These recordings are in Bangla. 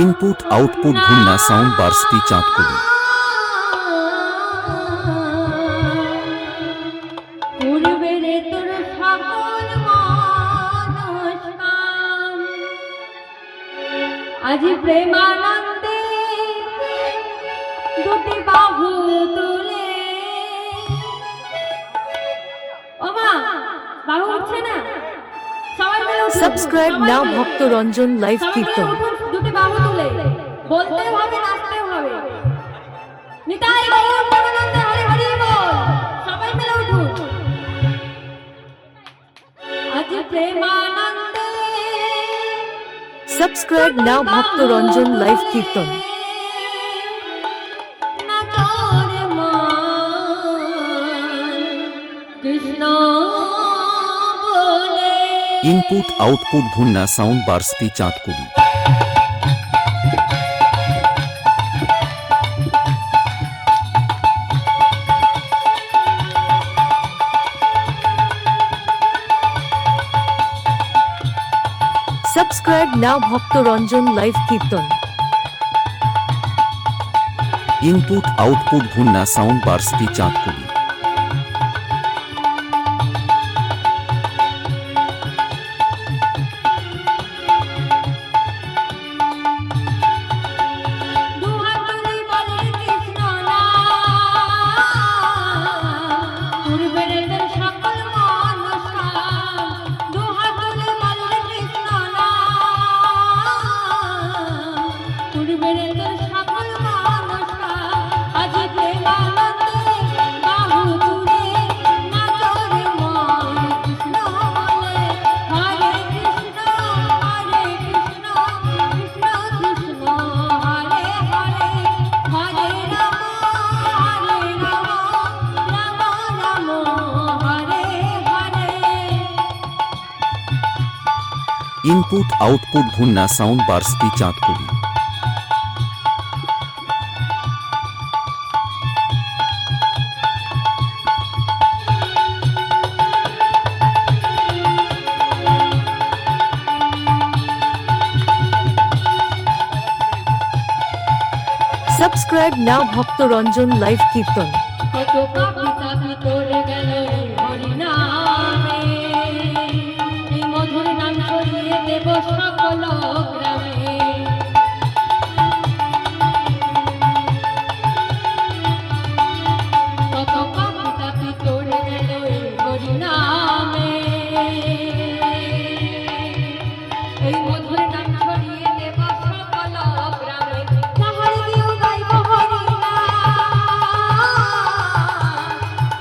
ইনপুট আউটপুট ঘূর্ণা সাউন্ড বার্সটি চাঁদকুলি। আজি প্রেমানন্দে দুটি বাহু তুলে ওমা বাহু উঠছে না সবাই মিলে উঠুন। সাবস্ক্রাইব নাও ভক্ত রঞ্জন লাইভ কীর্তন। দুটি বাহু তুলে বলতে হবে নাচতে হবে। নিতাই গৌর প্রেমানন্দে হরি হরি বল। সবাই মিলে উঠুন। আজি প্রেমানন্দে সাবস্ক্রাইব নাও ভক্ত রঞ্জন লাইভ কীর্তন। ইনপুট আউটপুট ঘূর্ণা সাউন্ড বার্সটি চাঁদকুলি। সাবস্ক্রাইব নাও ভক্ত রঞ্জন লাইভ কীর্তন। ইনপুট আউটপুট ঘূর্ণা সাউন্ড বার্সটি চাঁদকুলি। ইনপুট আউটপুট ঘূর্ণা সাউন্ড বার্সটি চাঁদকুলি। সাবস্ক্রাইব নাও ভক্ত রঞ্জন লাইভ কীর্তন। সকল গ্রামে কত কাপি তোরে গেল হরি নামে এই মধুর নাম ছড়িয়ে দেব সকল গ্রামে তাহার দিও গাইব হরি নাম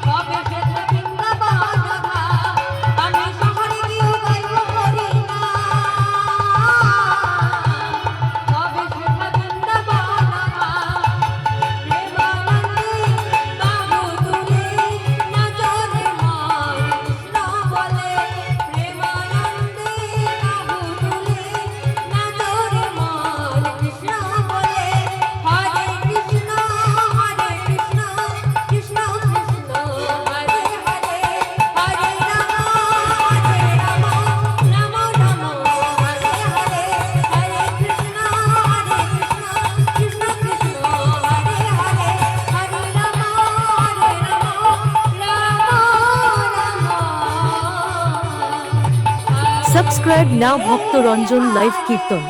কবে সেটা বৃন্দাবন আমি শহরে দিও গাইব হরি সাবস্ক্রাইব নাও ভক্ত রঞ্জন লাইভ কীর্তন।